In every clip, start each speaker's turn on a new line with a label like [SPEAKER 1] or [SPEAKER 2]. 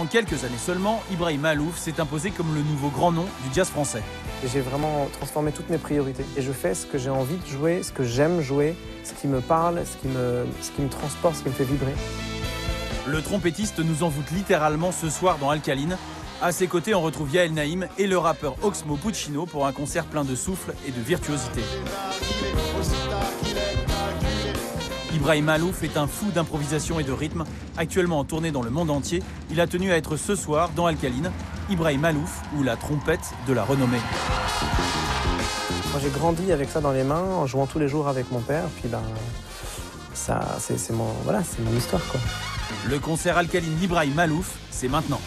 [SPEAKER 1] En quelques années seulement, Ibrahim Malouf s'est imposé comme le nouveau grand nom du jazz français.
[SPEAKER 2] J'ai vraiment transformé toutes mes priorités. Et je fais ce que j'ai envie de jouer, ce que j'aime jouer, ce qui me parle, ce qui me transporte, ce qui me fait vibrer.
[SPEAKER 1] Le trompettiste nous envoûte littéralement ce soir dans Alcaline. À ses côtés, on retrouve Yael Naïm et le rappeur Oxmo Puccino pour un concert plein de souffle et de virtuosité. Ibrahim Malouf est un fou d'improvisation et de rythme. Actuellement en tournée dans le monde entier, il a tenu à être ce soir dans Alcaline. Ibrahim Malouf, ou la trompette de la renommée.
[SPEAKER 2] Moi, j'ai grandi avec ça dans les mains, en jouant tous les jours avec mon père. Puis ça, c'est mon histoire, quoi.
[SPEAKER 1] Le concert Alcaline d'Ibrahim Malouf, c'est maintenant.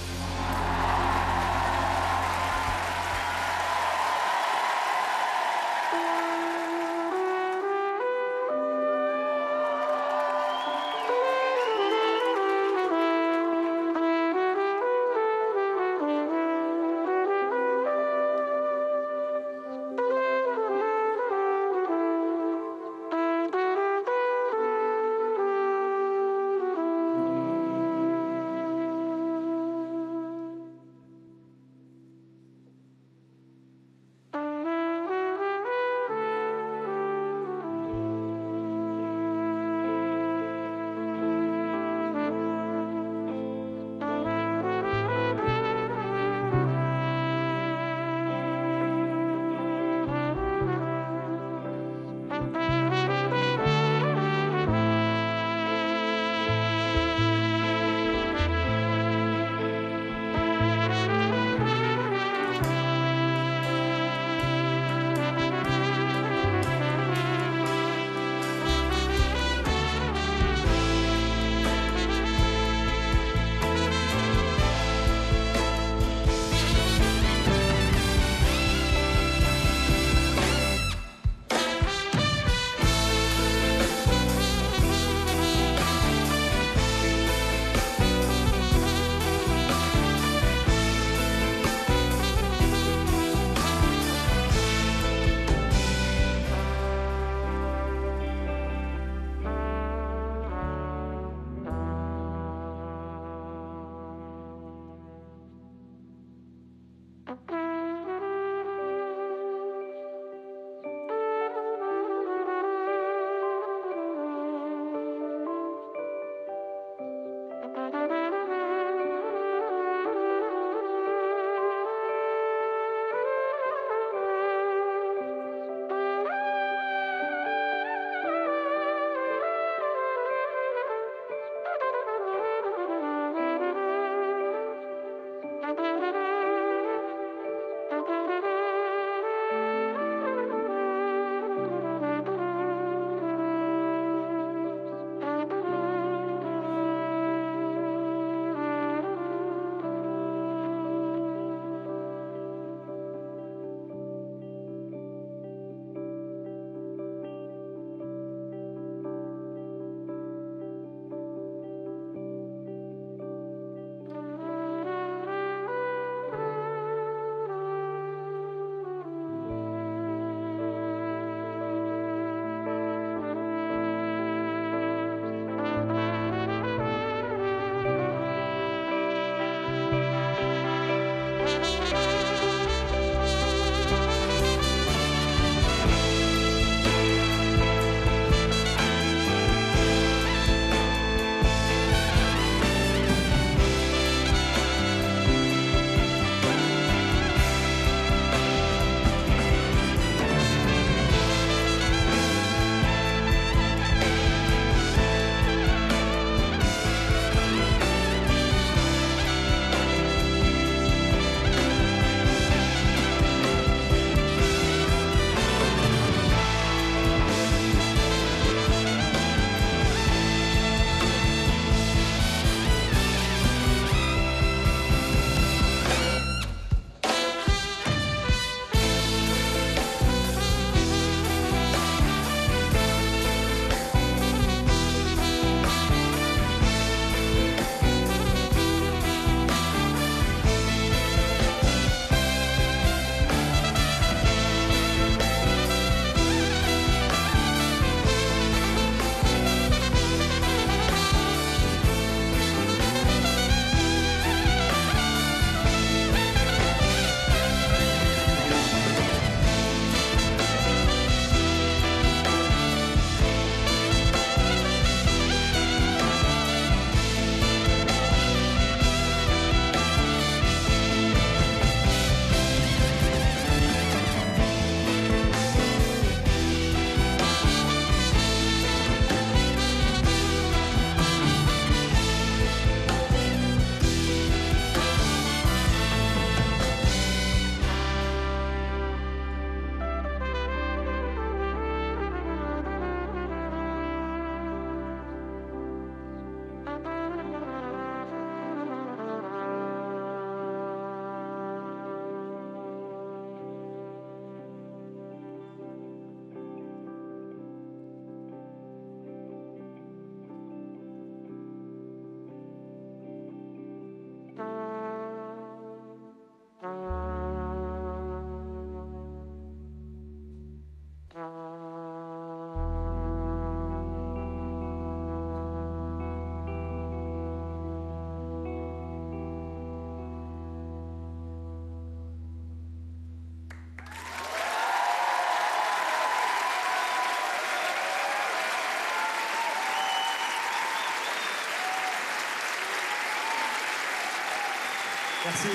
[SPEAKER 2] Merci.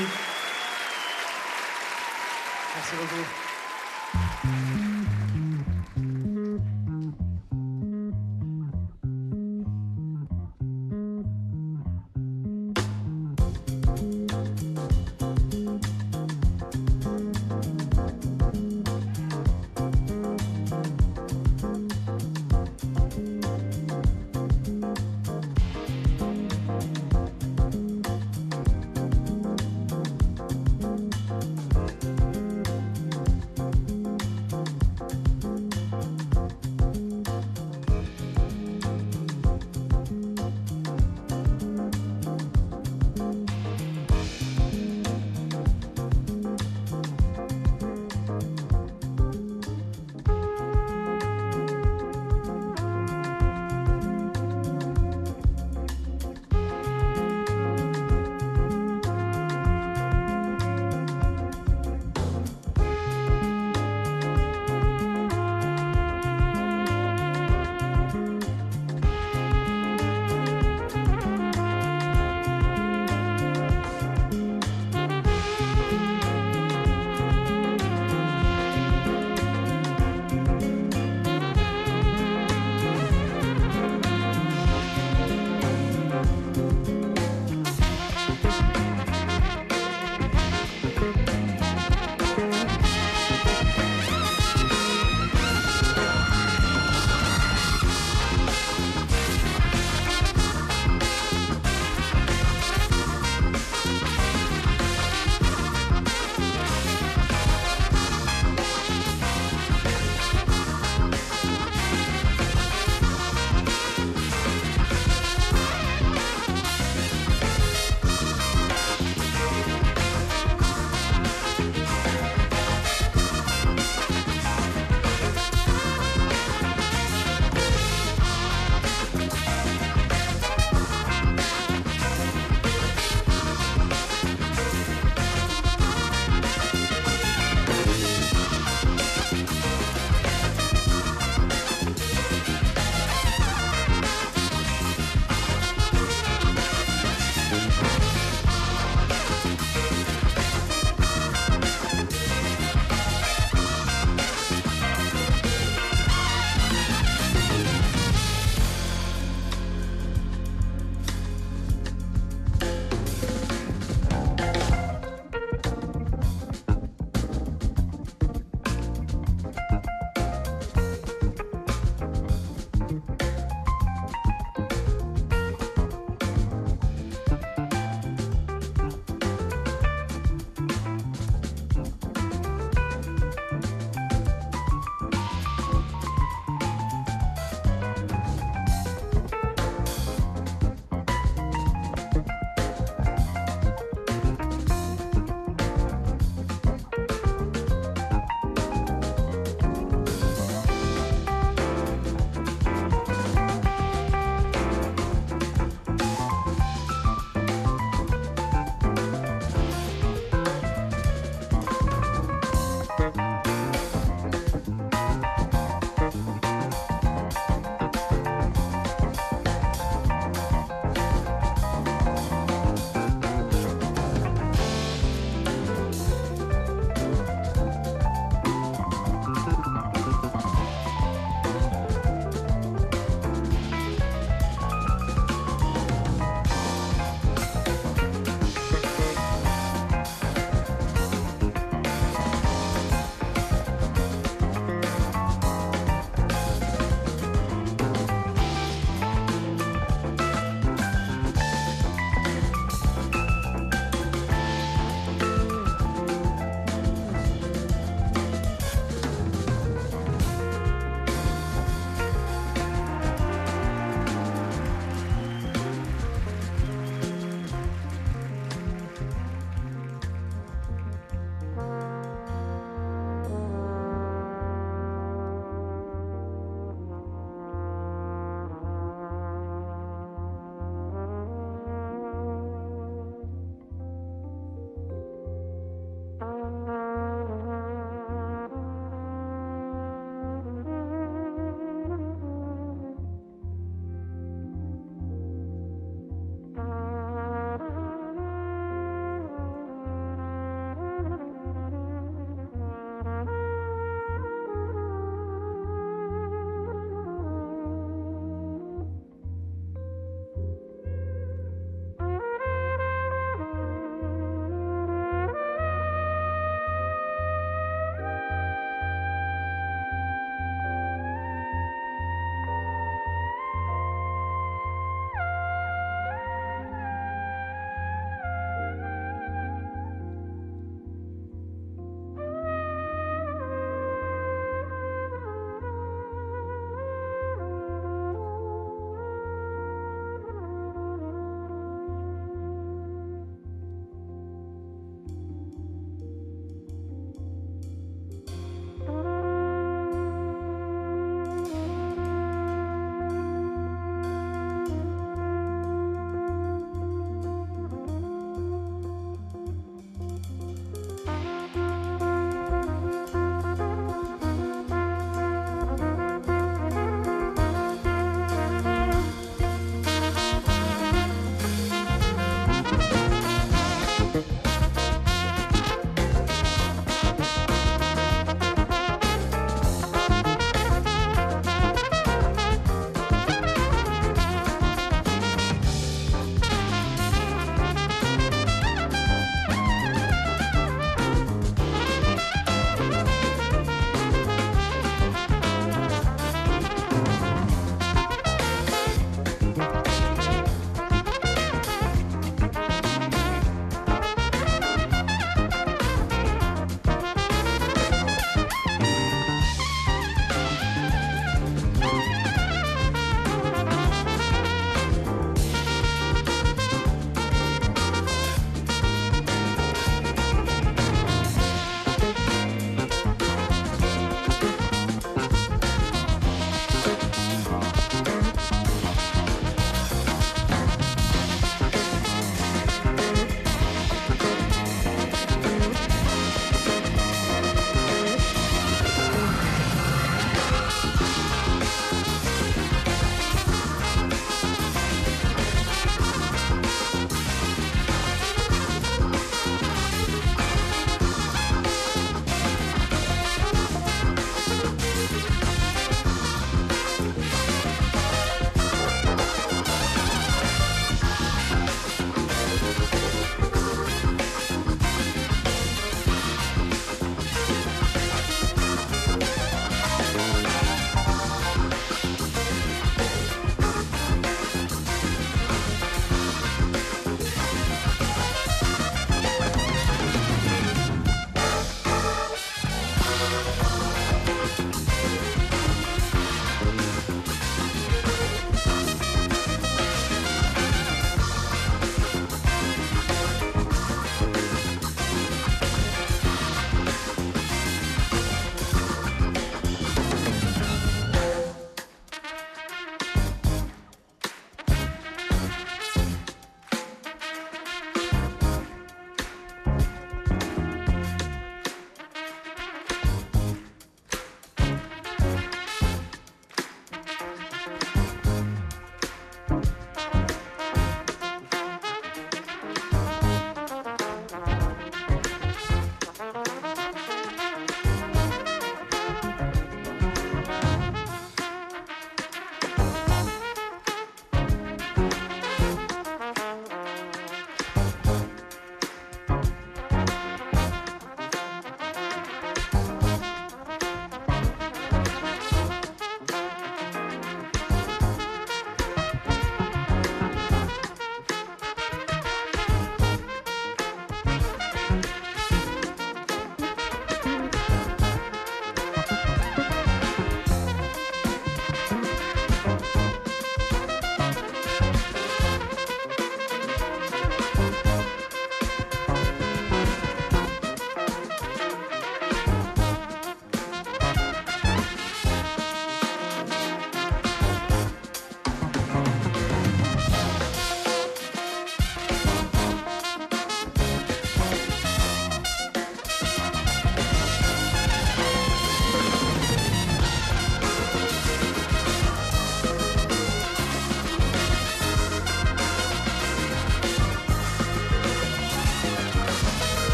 [SPEAKER 2] Merci beaucoup.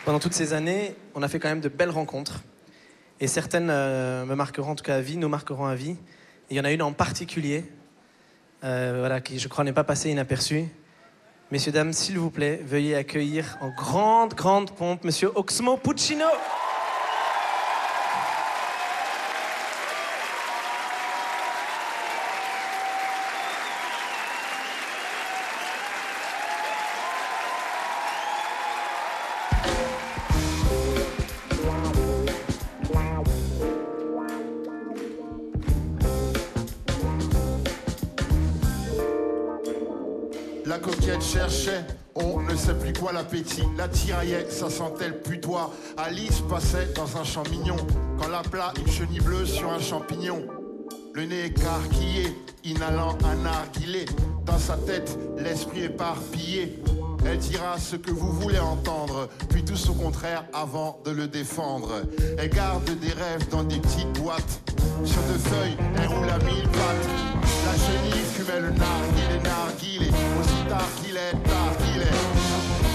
[SPEAKER 2] Pendant toutes ces années, on a fait quand même de belles rencontres. Et certaines me marqueront en tout cas à vie, nous marqueront à vie. Et il y en a une en particulier, voilà, qui je crois n'est pas passée inaperçue. Messieurs, dames, s'il vous plaît, veuillez accueillir en grande pompe Monsieur Oxmo Puccino.
[SPEAKER 3] La coquette cherchait, on ne sait plus quoi l'appétit. La tiraillait, ça sentait le putois. Alice passait dans un champ mignon. Quand la plat, une chenille bleue sur un champignon. Le nez écarquillé, inhalant un narguilé. Dans sa tête, l'esprit éparpillé. Elle dira ce que vous voulez entendre, puis tout son contraire avant de le défendre. Elle garde des rêves dans des petites boîtes. Sur deux feuilles, elle roule à 1000 pattes. La chenille fumait le narguilé, aussi tard qu'il est, tard qu'il est.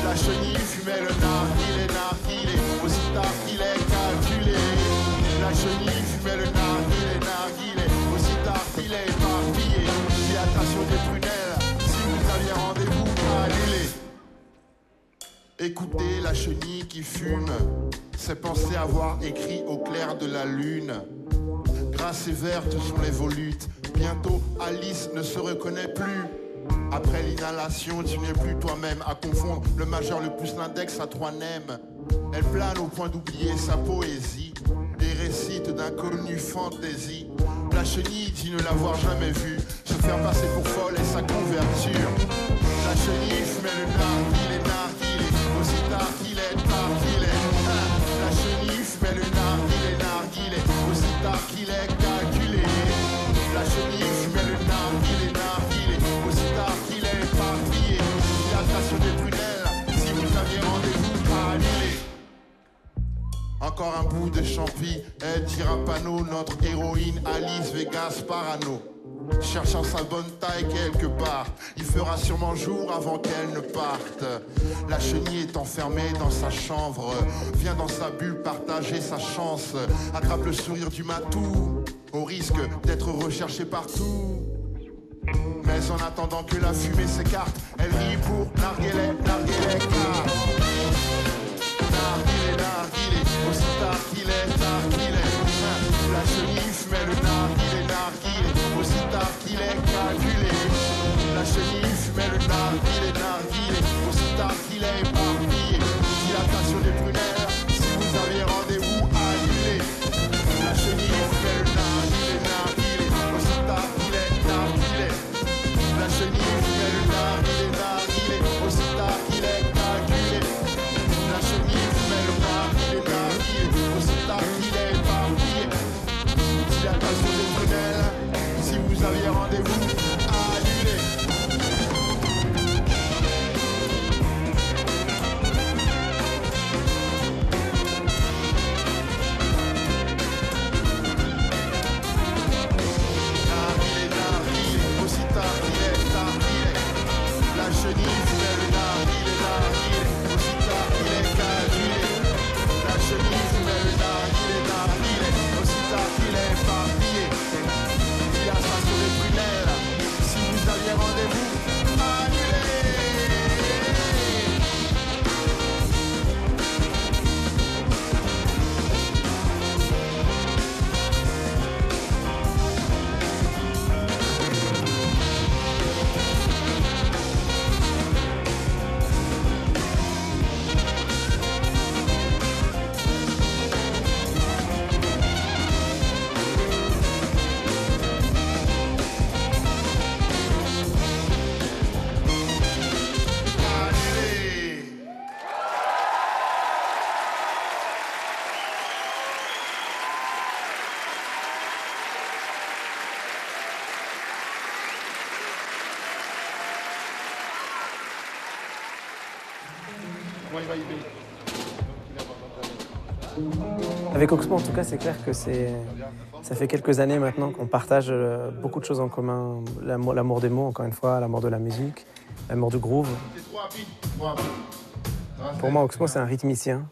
[SPEAKER 3] La chenille fumait le narguilé, aussi tard qu'il est calculé. La chenille fumait le narguilé, aussi tard qu'il est éparpillé. Dilatation des prunelles, si vous aviez rendez-vous, annulé. Écoutez la chenille qui fume, c'est penser avoir écrit au clair de la lune. Grasses et vertes sont les volutes. Bientôt, Alice ne se reconnaît plus. Après l'inhalation, tu n'es plus toi-même. À confondre le majeur, le plus l'index à 3 nèmes. Elle plane au point d'oublier sa poésie. Des récits d'inconnues fantaisies. La chenille dit ne l'avoir jamais vue. Se faire passer pour folle est sa couverture. La chenille fumait le narguilé, aussi tard qu'il est, tard qu'il est. La chenille fumait le narguilé, aussi tard qu'il est calculé. La chenille fumait le narguilé, aussi tard qu'il est éparpillé. Dilatation des prunelles, si vous aviez rendez-vous, annulé. Encore un bout de champi, elle tire un panneau, notre héroïne Alice Vegas Parano. Cherchant sa bonne taille quelque part, il fera sûrement jour avant qu'elle ne parte. La chenille est enfermée dans sa chambre, vient dans sa bulle partager sa chance. Attrape le sourire du matou, au risque d'être recherchée partout. Mais en attendant que la fumée s'écarte, elle rit pour narguilé, car narguilé, aussi tard qu'il est, tard qu'il est. La chenille fumait le narguilé, aussi tard qu'il est calculé. La chenille fumait le narguilé, aussi tard qu'il est éparpillé. Dilatation des prunelles, si vous aviez rendez-vous, annulé. La chenille fumait le narguilé, aussi tard qu'il est, tard qu'il est. La chenille fumait le narguilé, aussi tard qu'il est calculé. La chenille fumait le narguilé, aussi tard qu'il est éparpillé. Dilatation des prunelles, si vous aviez rendez-vous, annulé. Narguilé, aussi tard qu'il est, tard qu'il est. La chenille fumait le narguilé, aussi tard qu'il est calculé. La chenille fumait le narguilé, aussi tard qu'il est éparpillé. Dilatation des prunelles, si vous aviez rendez-vous, annulé.
[SPEAKER 2] Avec Oxmo, en tout cas, c'est clair que ça fait quelques années maintenant qu'on partage beaucoup de choses en commun. L'amour des mots, encore une fois, l'amour de la musique, l'amour du groove. Pour moi, Oxmo, c'est un rythmicien.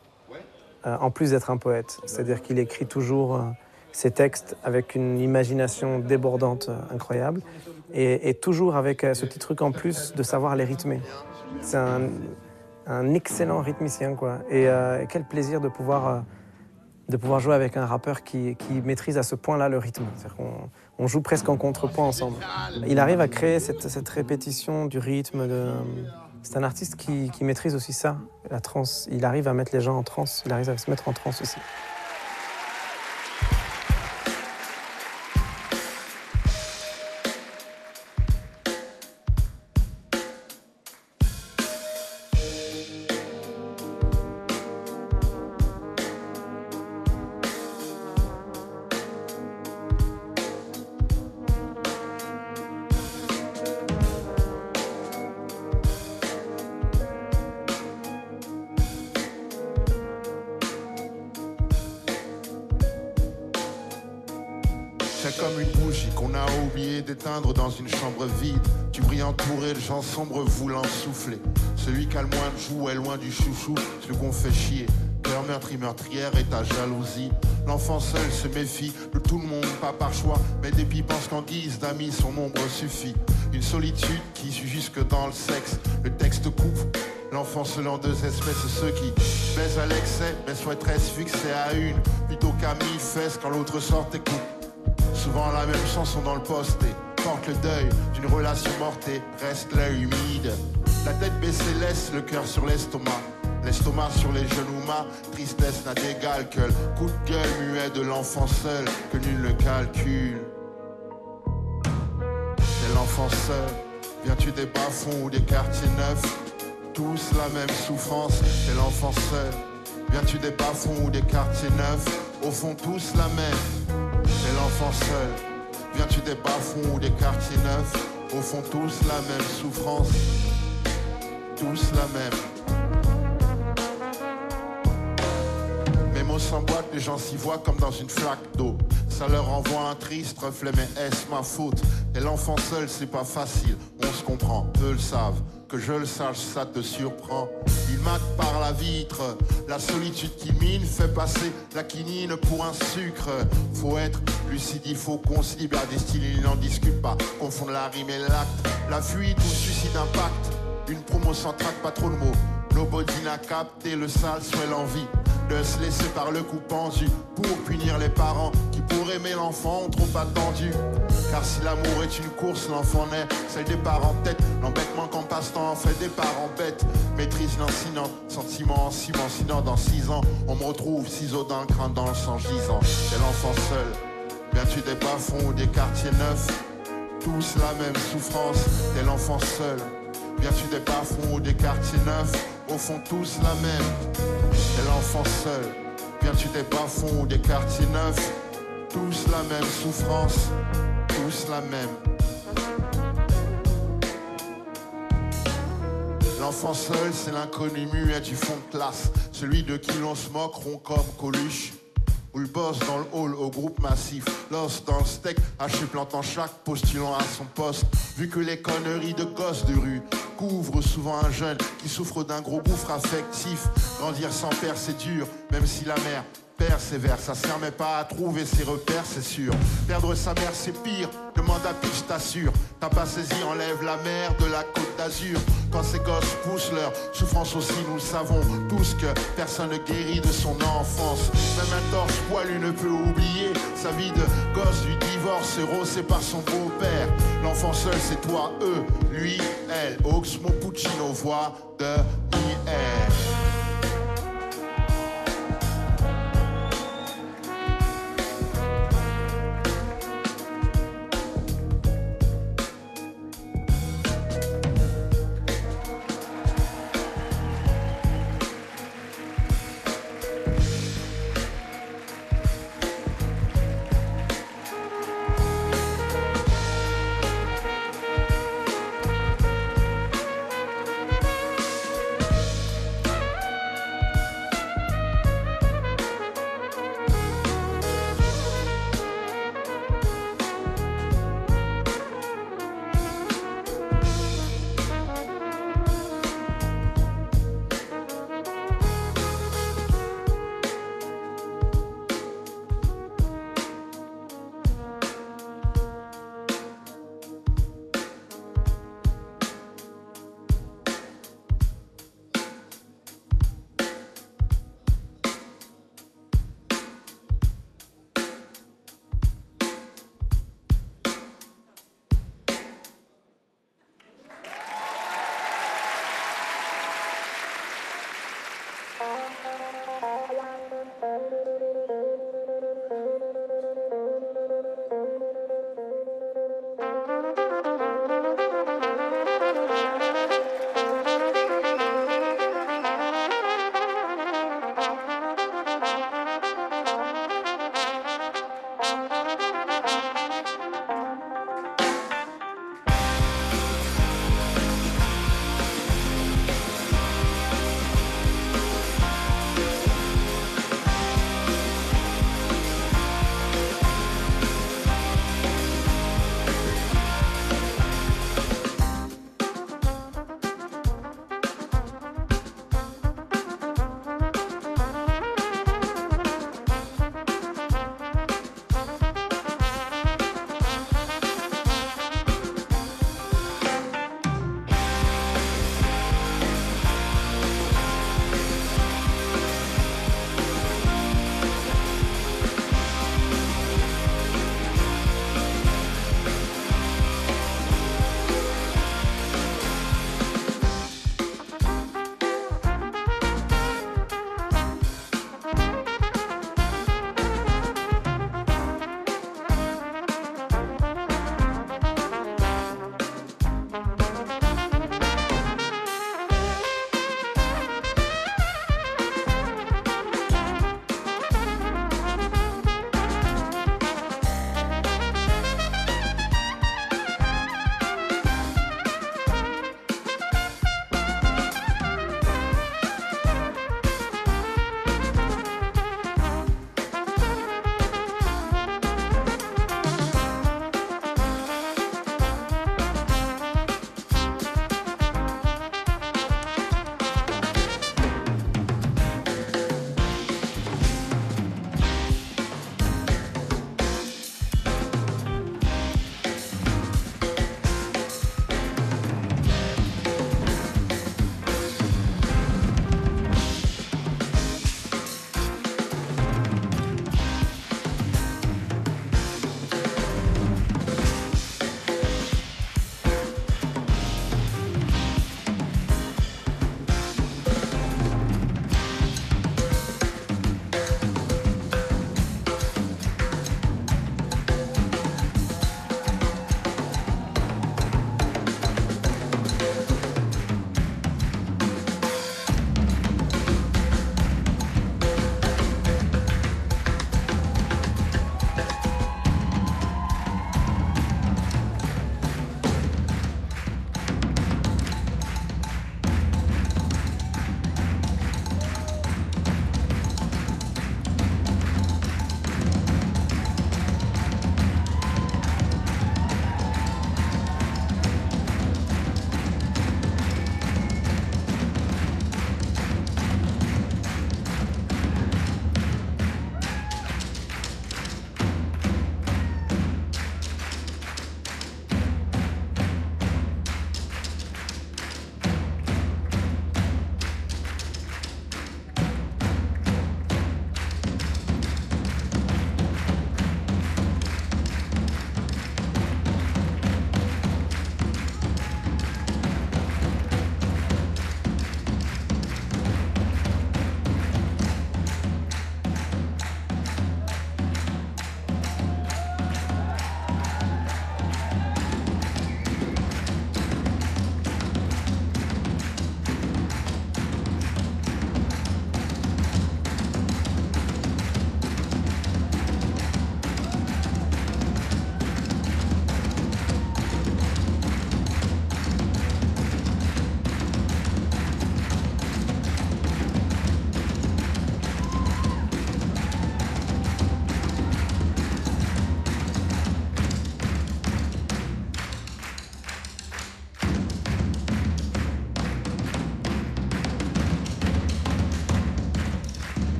[SPEAKER 2] en plus d'être un poète. C'est-à-dire qu'il écrit toujours ses textes avec une imagination débordante incroyable et toujours avec ce petit truc en plus de savoir les rythmer. C'est un excellent rythmicien, quoi. Et quel plaisir de pouvoir jouer avec un rappeur qui maîtrise à ce point-là le rythme. C'est-à-dire qu'on joue presque en contrepoint ensemble. Il arrive à créer cette répétition du rythme. C'est un artiste qui maîtrise aussi ça, la transe. Il arrive à mettre les gens en transe, il arrive à se mettre en transe aussi.
[SPEAKER 3] C'est comme une bougie qu'on a oublié d'éteindre dans une chambre vide. Tu brilles entouré de gens sombres voulant souffler. Celui qui a le moins de joues est loin du chouchou, celui qu'on fait chier. Cœur meurtri, meurtrière et ta jalousie. L'enfant seul se méfie de tout le monde, pas par choix, mais dépit pense qu'en guise d'amis son ombre suffit. Une solitude qui suit jusque dans le sexe. Le texte coupe l'enfant seul en deux espèces, ceux qui baisent à l'excès, mais souhaiteraient se fixer à une, plutôt qu'à mille fesses quand l'autre sort et coupe. Souvent la même chanson dans le poste et porte le deuil d'une relation morte et reste l'œil humide. La tête baissée laisse le cœur sur l'estomac. L'estomac sur les genoux, ma tristesse n'a d'égal que le coup de gueule muet de l'enfant seul que nul ne calcule. C'est l'enfant seul, viens-tu des bas-fonds ou des quartiers neufs? Tous la même souffrance, c'est l'enfant seul. Viens-tu des bas-fonds ou des quartiers neufs? Au fond tous la même. C'est l'enfant seul, viens-tu des bas-fonds ou des quartiers neufs? Au fond tous la même souffrance, tous la même. Mes mots s'emboîtent, les gens s'y voient comme dans une flaque d'eau. Ça leur envoie un triste reflet, mais est-ce ma faute? Et l'enfant seul, c'est pas facile, on se comprend, eux le savent. Que je le sache, ça te surprend. Il mate par la vitre, la solitude qui mine fait passer la quinine pour un sucre. Faut être lucide, il faut qu'on se libère des styles, il n'en discute pas. Confondre la rime et l'acte, la fuite ou le suicide impact. Une promo sans traque, pas trop de mots. Nobody n'a capté le sale souhait, l'envie de se laisser par le coup pendu pour punir les parents qui pour aimer l'enfant ont trop attendu. Car si l'amour est une course, l'enfant naît, celle des parents tête. L'embêtement qu'en passe-temps en fait des parents bêtes. Maîtrise lancinante, sentiment en ciment, sinon dans 6 ans on me retrouve ciseaux dans le crâne dans le sang gisant. C'est l'enfant seul, viens-tu des bas-fonds ou des quartiers neufs? Tous la même souffrance, t'es l'enfant seul. Viens-tu des bas-fonds ou des quartiers neufs? Au fond tous la même. C'est l'enfant seul, viens-tu des bas-fonds ou des quartiers neufs? Tous la même souffrance, tous la même. L'enfant seul, c'est l'inconnu muet du fond de classe, celui de qui l'on se moque rond comme Coluche. Ou le boss dans le hall au groupe massif, l'os dans le steak, haché plantant chaque postulant à son poste. Vu que les conneries de gosses de rue couvrent souvent un jeune qui souffre d'un gros gouffre affectif. Grandir sans père c'est dur, même si la mère persévère, ça sert mais pas à trouver ses repères, c'est sûr. Perdre sa mère c'est pire, demande à Pitch, t'assure. T'as pas saisi, enlève la mer de la Côte d'Azur. Quand ces gosses poussent leur souffrance aussi, nous le savons tous que personne ne guérit de son enfance. Même un torche poilu ne peut oublier sa vie de gosse du divorce rosé par son beau-père. L'enfant seul c'est toi, eux, lui, elle. Oxmo Puccino, voix de I.R.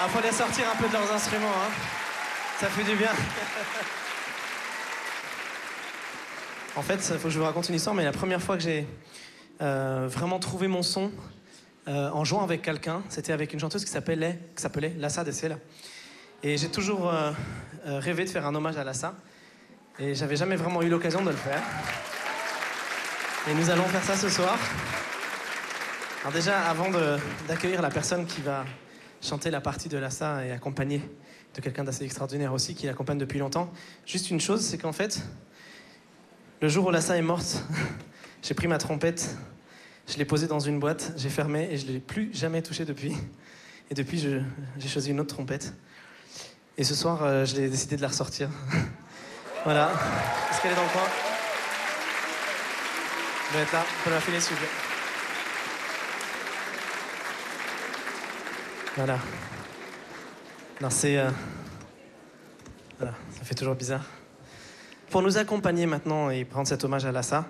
[SPEAKER 2] Ah, faut les sortir un peu de leurs instruments, hein. Ça fait du bien. En fait, il faut que je vous raconte une histoire, mais la première fois que j'ai vraiment trouvé mon son en jouant avec quelqu'un, c'était avec une chanteuse qui s'appelait Lassa de Sela. Et j'ai toujours rêvé de faire un hommage à Lassa. Et j'avais jamais vraiment eu l'occasion de le faire. Et nous allons faire ça ce soir. Alors déjà, avant d'accueillir la personne qui va chanter la partie de Lassa et accompagnée de quelqu'un d'assez extraordinaire aussi, qui l'accompagne depuis longtemps, juste une chose, c'est qu'en fait, le jour où Lassa est morte, j'ai pris ma trompette, je l'ai posée dans une boîte, j'ai fermé et je ne l'ai plus jamais touchée depuis. Et depuis, j'ai choisi une autre trompette. Et ce soir, j'ai décidé de la ressortir. Voilà. Est-ce qu'elle est dans le coin? Elle doit être là. On peut la filer, s'il vous plaît. Voilà. Non, c'est... Voilà, ça fait toujours bizarre. Pour nous accompagner maintenant et prendre cet hommage à Lassa,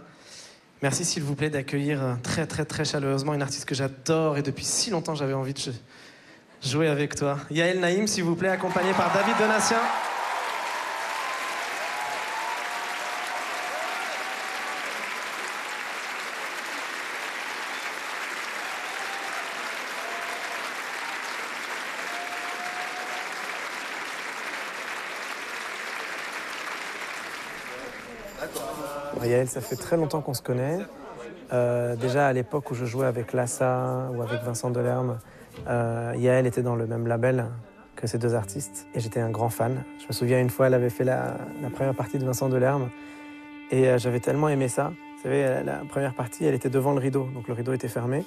[SPEAKER 2] merci s'il vous plaît d'accueillir très très très chaleureusement une artiste que j'adore et depuis si longtemps j'avais envie de jouer avec toi. Yael Naïm, s'il vous plaît, accompagnée par David Donatien.
[SPEAKER 4] Yael, ça fait très longtemps qu'on se connaît. Déjà à l'époque où je jouais avec Lassa ou avec Vincent Delerme, Yael était dans le même label que ces deux artistes et j'étais un grand fan. Je me souviens une fois, elle avait fait la première partie de Vincent Delerme et j'avais tellement aimé ça. Vous savez, la première partie, elle était devant le rideau, donc le rideau était fermé.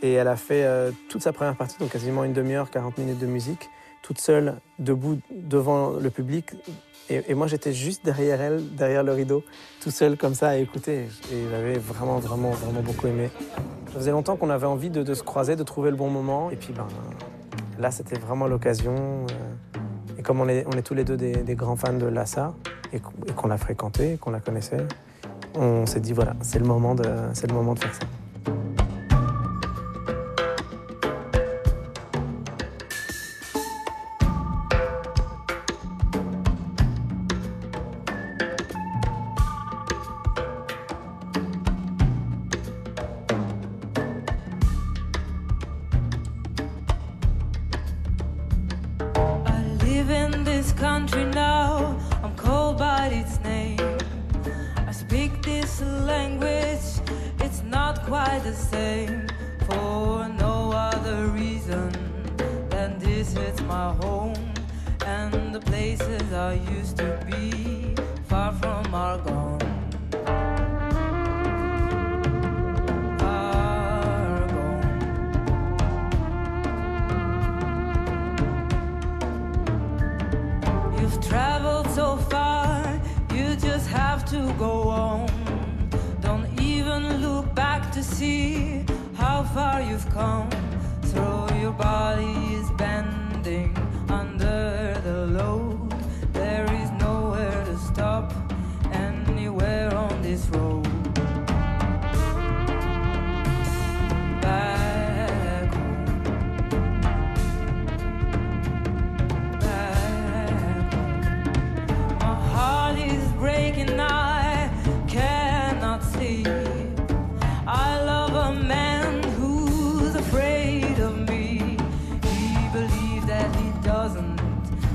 [SPEAKER 4] Et elle a fait toute sa première partie, donc quasiment une demi-heure, 40 minutes de musique, toute seule, debout devant le public. Et moi, j'étais juste derrière elle, derrière le rideau, tout seul comme ça à écouter. Et j'avais vraiment beaucoup aimé. Ça faisait longtemps qu'on avait envie de se croiser, de trouver le bon moment. Et puis là, c'était vraiment l'occasion. Et comme on est tous les deux des grands fans de Lassa et qu'on l'a fréquenté, qu'on la connaissait, on s'est dit voilà, c'est le moment de faire ça.
[SPEAKER 5] Country now, I'm called by its name. I speak this language, it's not quite the same. For no other reason than this, it's my home. And the places I used to be far from are gone. Traveled so far, you just have to go on. Don't even look back to see how far you've come. So your body is bending under the load. There is nowhere to stop anywhere on this road. Back home. Breaking, I cannot sleep. I love a man who's afraid of me. He believes that he doesn't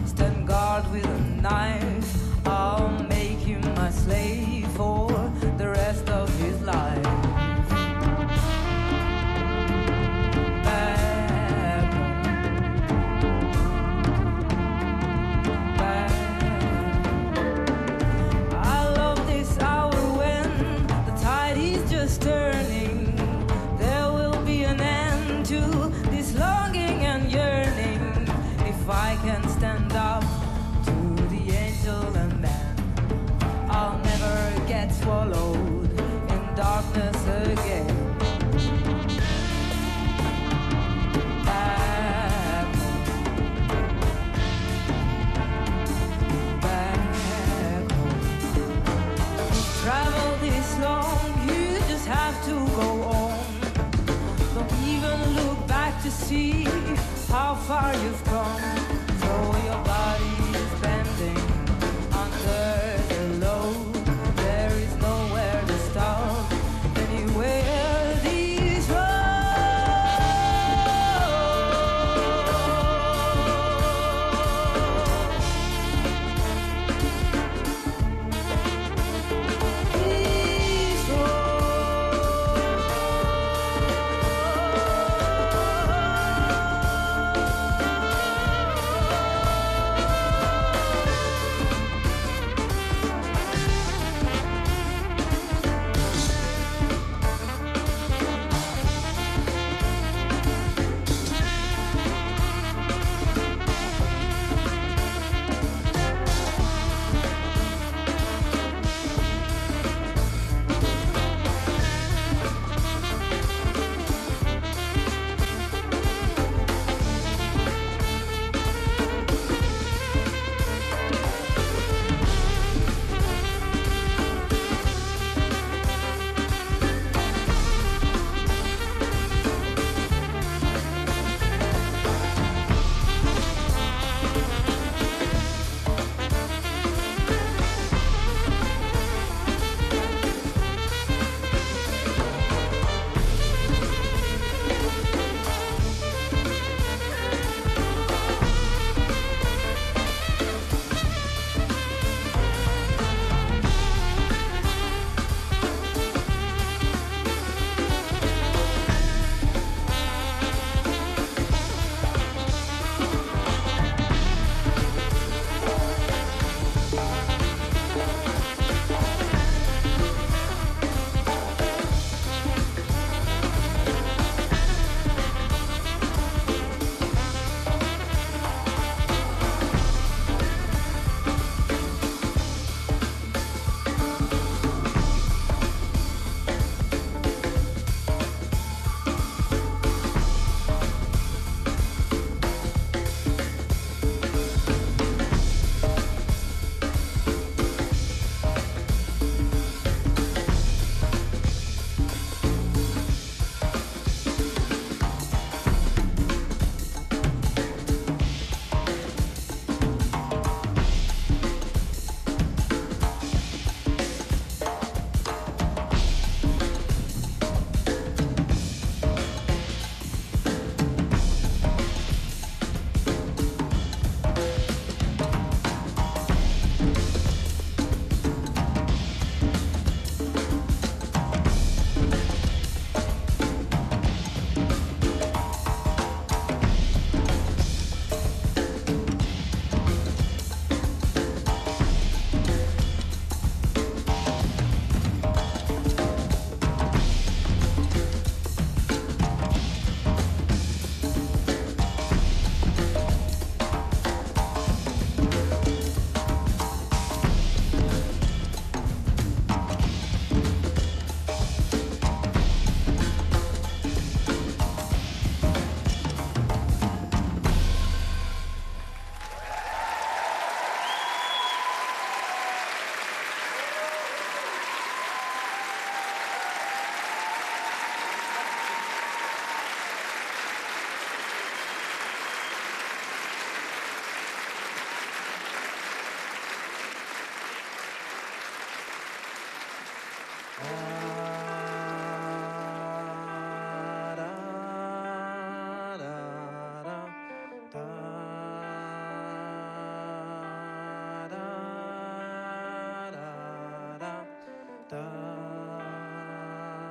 [SPEAKER 5] stand guard with a knife. I'll make him my slave for the rest of his life. Turning, there will be an end to this longing and yearning. If I can stand up to the angel and man, I'll never get swallowed in darkness again. Back home. Back home. Travel this long, have to go on. Don't even look back to see how far you've come. So your body is bending under the load. There is nowhere to stop anywhere these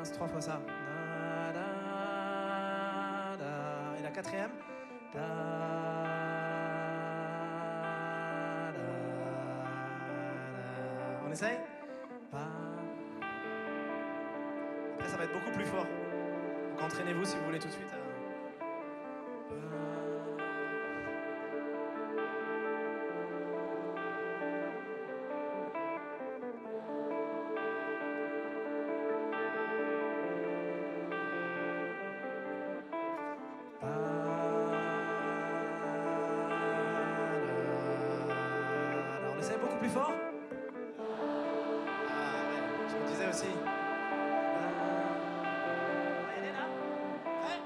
[SPEAKER 2] C'est 3 fois ça. Da, da, da. Et la quatrième. Da, da, da. On essaye. Pa. Après, ça va être beaucoup plus fort. Donc entraînez-vous si vous voulez tout de suite. C'est beaucoup plus fort. Ah ouais, je me disais aussi. Elle est là. Ouais.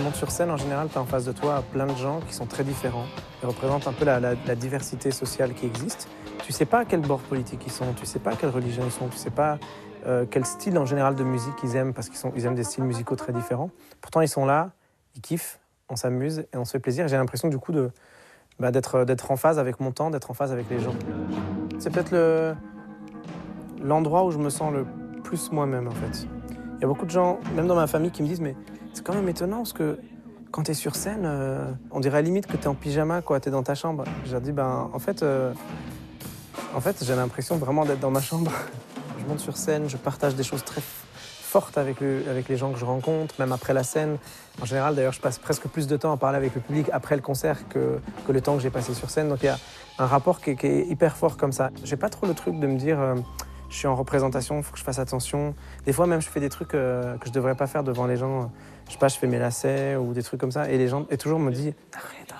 [SPEAKER 4] tu montes sur scène, en général, tu as en face de toi plein de gens qui sont très différents. Ils représentent un peu la diversité sociale qui existe. Tu sais pas à quel bord politique ils sont, tu sais pas à quelle religion ils sont, tu sais pas quel style en général de musique ils aiment, parce qu'ils aiment des styles musicaux très différents. Pourtant, ils sont là, ils kiffent, on s'amuse et on se fait plaisir. J'ai l'impression du coup d'être en phase avec mon temps, d'être en phase avec les gens. C'est peut-être l'endroit où je me sens le plus moi-même, en fait. Il y a beaucoup de gens, même dans ma famille, qui me disent « mais c'est quand même étonnant parce que quand tu es sur scène, on dirait à la limite que tu es en pyjama, quoi, tu es dans ta chambre. » Je leur dis « en fait j'ai l'impression vraiment d'être dans ma chambre. » Je monte sur scène, je partage des choses très fortes avec les gens que je rencontre, même après la scène. En général, d'ailleurs, je passe presque plus de temps à parler avec le public après le concert que le temps que j'ai passé sur scène. Donc il y a un rapport qui est hyper fort comme ça. J'ai pas trop le truc de me dire je suis en représentation, il faut que je fasse attention. Des fois même, je fais des trucs que je devrais pas faire devant les gens. Je sais pas, je fais mes lacets ou des trucs comme ça. Et les gens toujours me disent arrête.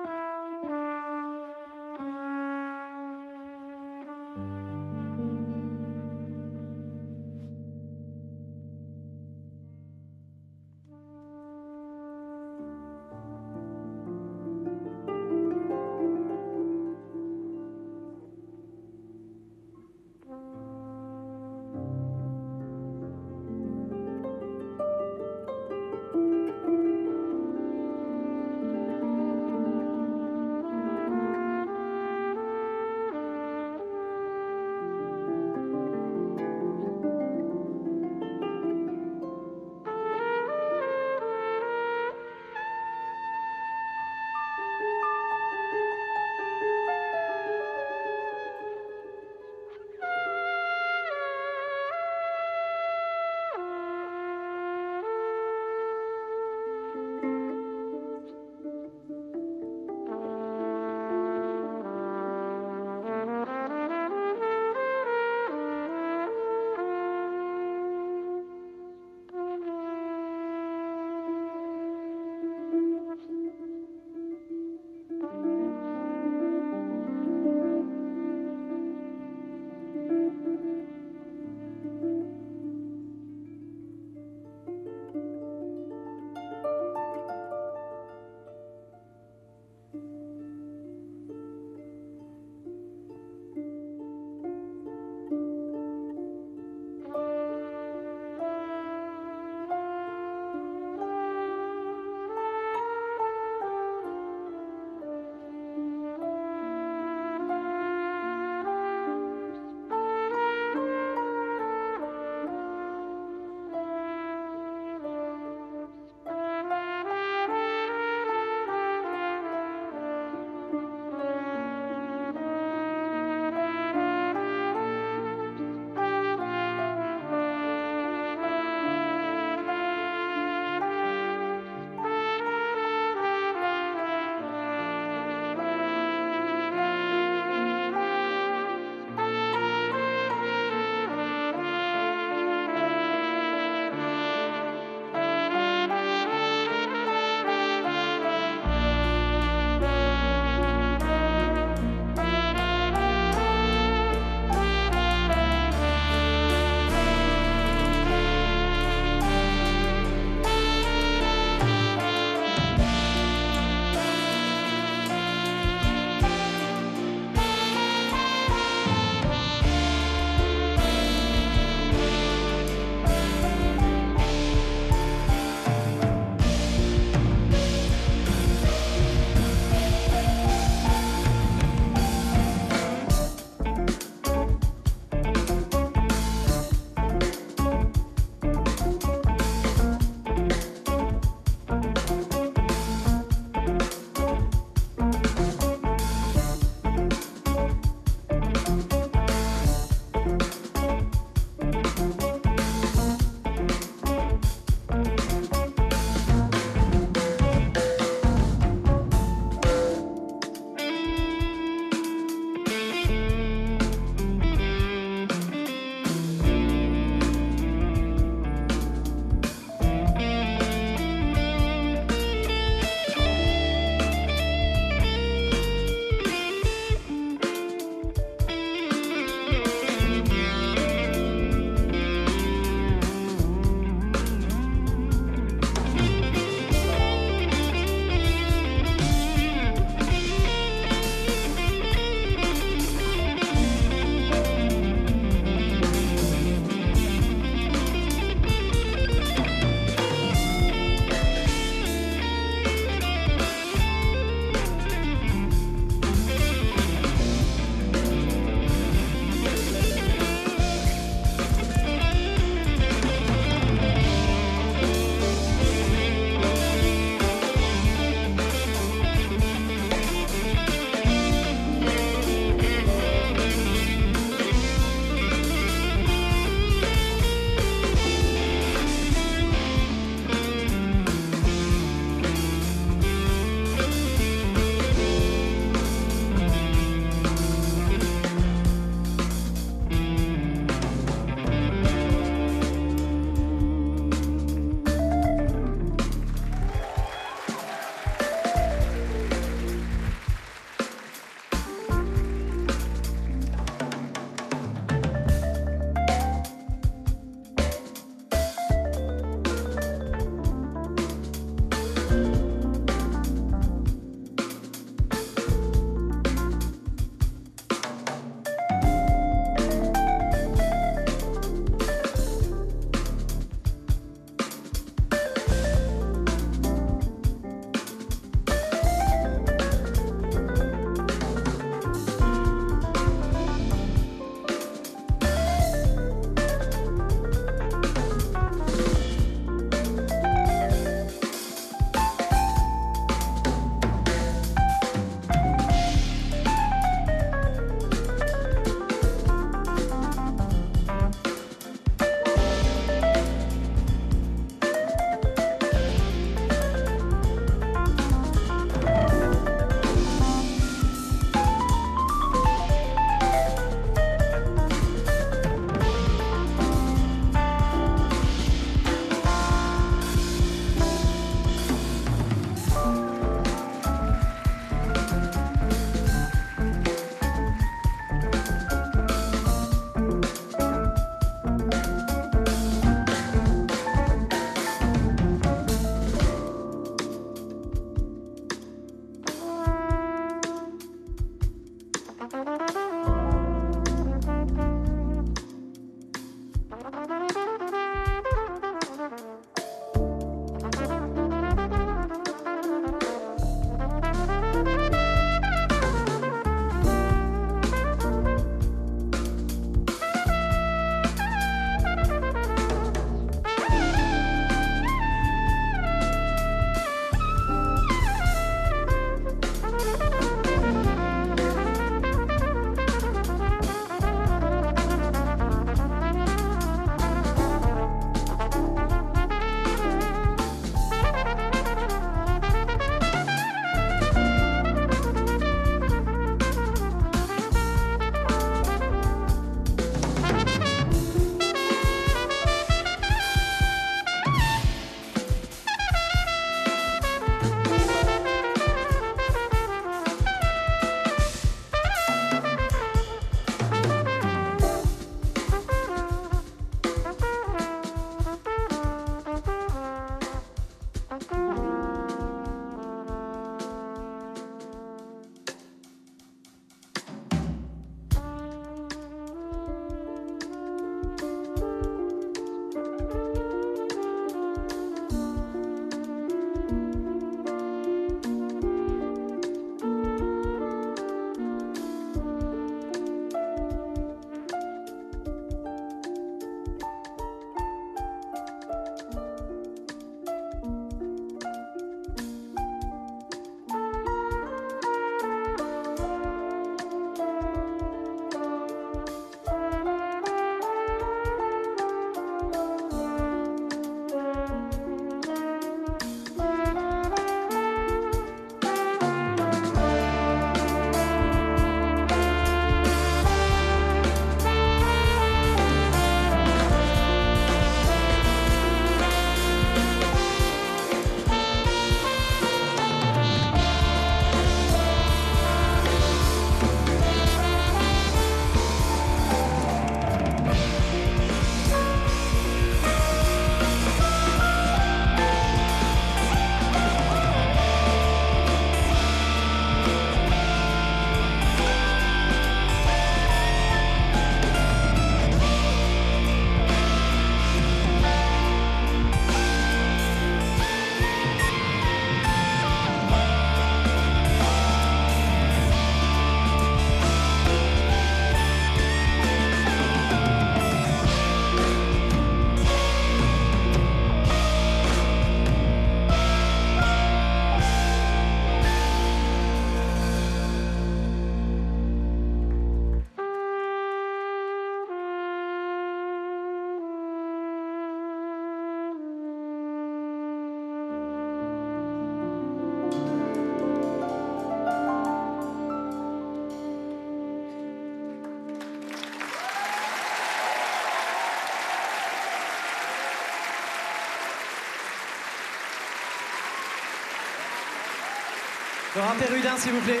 [SPEAKER 2] Laura Perrudin, s'il vous plaît.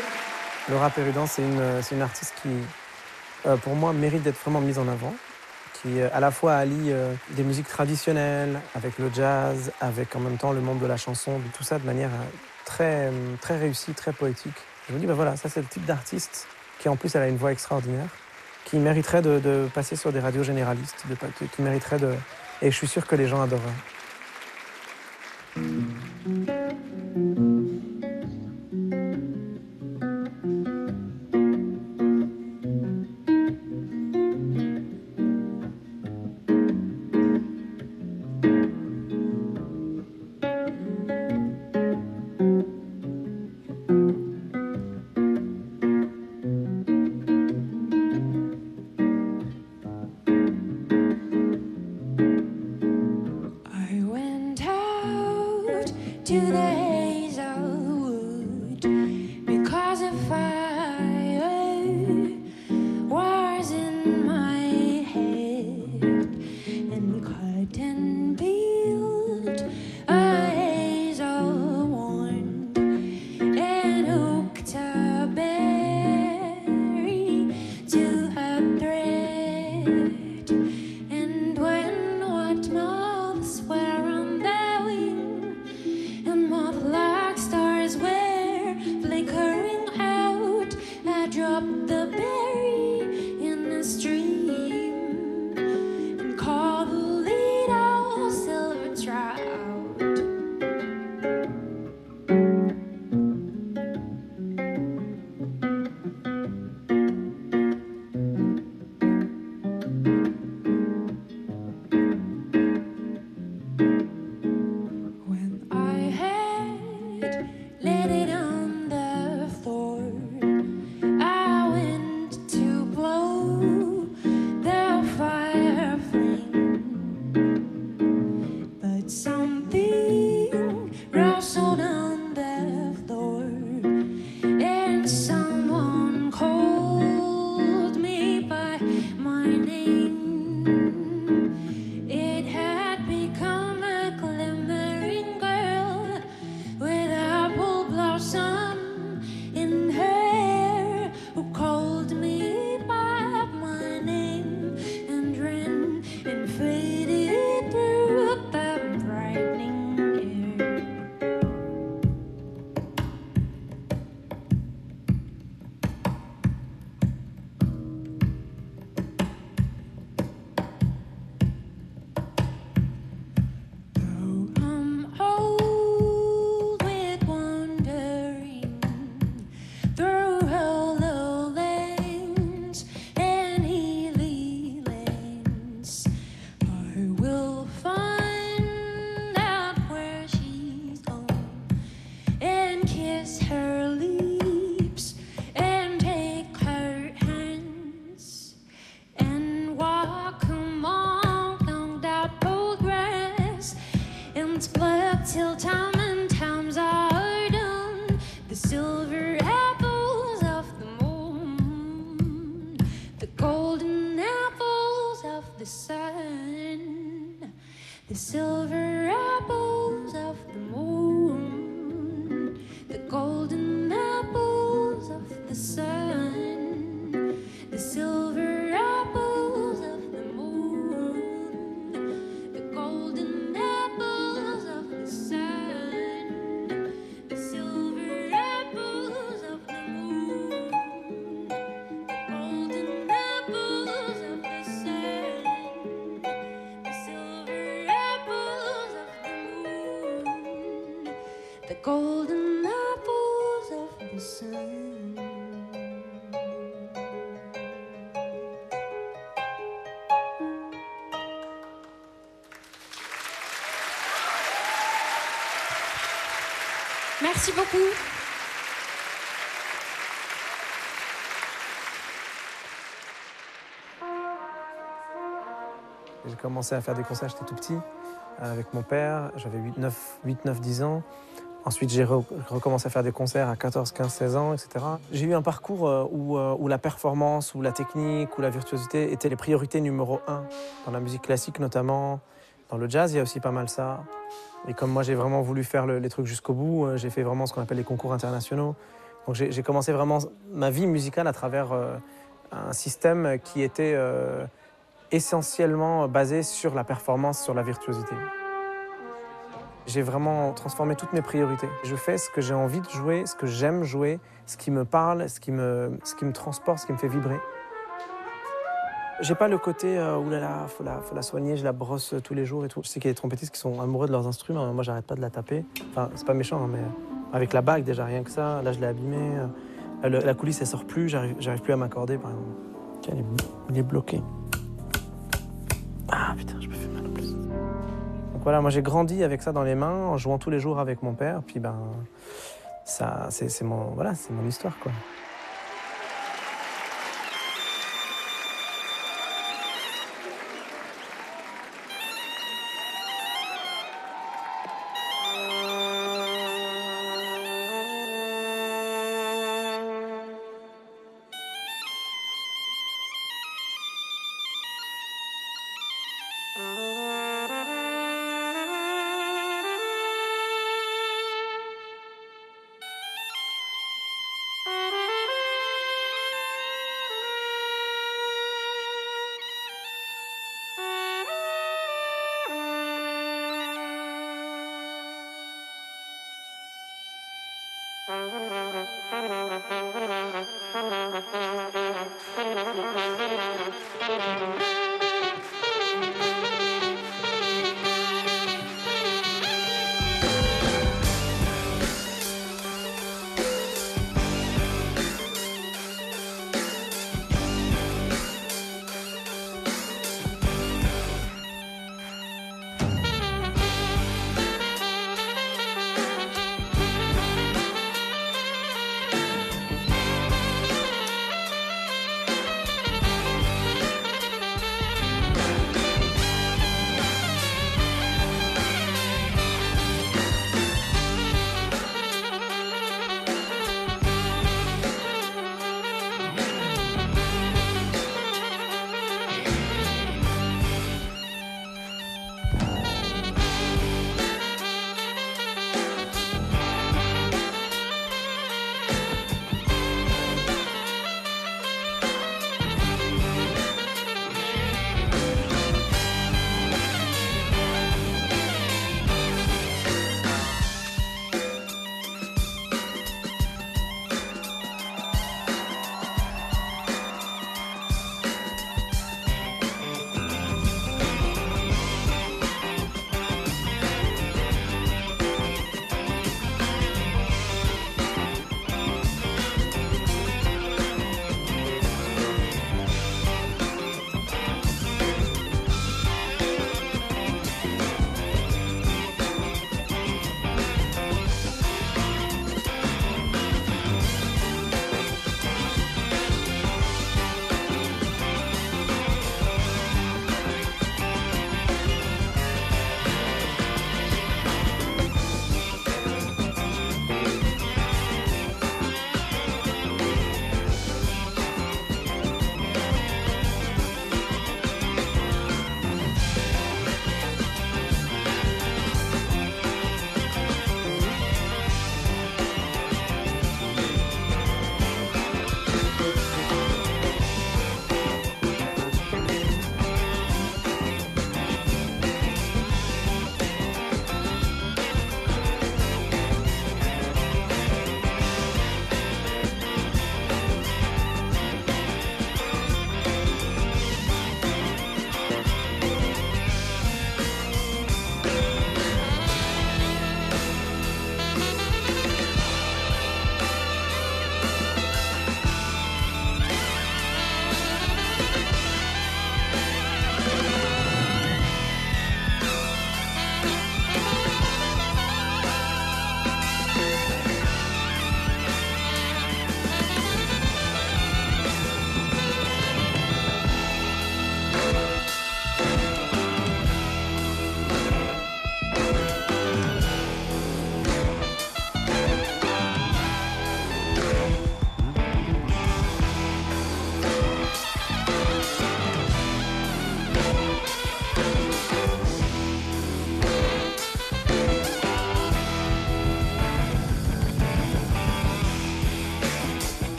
[SPEAKER 4] Laura Perrudin, c'est une artiste qui, pour moi, mérite d'être vraiment mise en avant, qui à la fois allie des musiques traditionnelles avec le jazz, avec en même temps le monde de la chanson, tout ça de manière très, très réussie, très poétique. Je me dis, voilà, ça c'est le type d'artiste qui en plus elle a une voix extraordinaire, qui mériterait de passer sur des radios généralistes, qui mériterait de... Et je suis sûr que les gens adoreraient.
[SPEAKER 5] To the Hazelwood because a fire was in my head and couldn't build a hazel wand and hooked a berry to a thread, and when what moths were on their wing and moth-like stars were flickering out, I dropped the berry in the stream and caught a little silver trout. When I had let it on the floor, I went to blow the fire flame, but something rustled on the floor and someone called me by my name. It had become a glimmering girl with apple blossom in her hair, who called me by my name and ran and faded through the brightening air. Though I'm old with wandering through hollow lanes and hilly lanes, I will find out where she's gone and kiss her lips and take her hands and walk along that old grass and split till time and times are done. The silver apples of the moon, the golden apples of the sun, the silver apples of the moon, the golden apples of the sun, the silver apples of the moon, the golden apples of the sun, the silver apples of the moon, the golden apples of the sun, the silver apples of the moon, the golden apples of the sun. Merci beaucoup.
[SPEAKER 4] J'ai commencé à faire des concerts, j'étais tout petit, avec mon père, j'avais 8, 9, 10 ans. Ensuite, j'ai recommencé à faire des concerts à 14, 15, 16 ans, etc. J'ai eu un parcours où la performance, où la technique, où la virtuosité étaient les priorités numéro 1. Dans la musique classique notamment, dans le jazz, il y a aussi pas mal ça. Et comme moi, j'ai vraiment voulu faire les trucs jusqu'au bout, j'ai fait vraiment ce qu'on appelle les concours internationaux. Donc j'ai commencé vraiment ma vie musicale à travers un système qui était essentiellement basé sur la performance, sur la virtuosité. J'ai vraiment transformé toutes mes priorités. Je fais ce que j'ai envie de jouer, ce que j'aime jouer, ce qui me parle, ce qui me transporte, ce qui me fait vibrer. J'ai pas le côté oulala, faut la soigner, je la brosse tous les jours et tout. Je sais qu'il y a des trompettistes qui sont amoureux de leurs instruments, moi j'arrête pas de la taper. Enfin, c'est pas méchant, hein, mais avec la bague déjà, rien que ça, là je l'ai abîmée. La coulisse elle sort plus, j'arrive plus à m'accorder par exemple. Tiens, il est bloqué. Ah putain, je me fais mal en plus. Donc voilà, moi j'ai grandi avec ça dans les mains, en jouant tous les jours avec mon père, puis ben ça, c'est mon histoire quoi.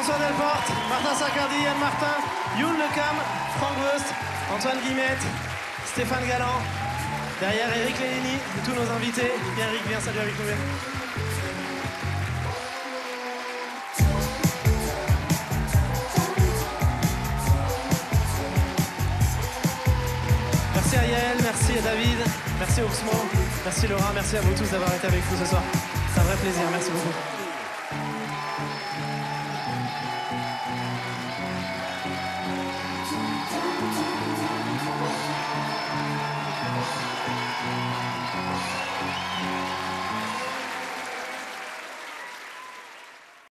[SPEAKER 2] François Delporte, Martin Sacardi, Yann Martin, Youn Lecam, Franck Wust, Antoine Guimette, Stéphane Galland. Derrière Eric Lénini, tous nos invités. Viens Eric, viens, salut avec nous. Viens. Merci à Yael, merci à David, merci Oxmo, merci Laura, merci à vous tous d'avoir été avec nous ce soir. C'est un vrai plaisir, merci beaucoup.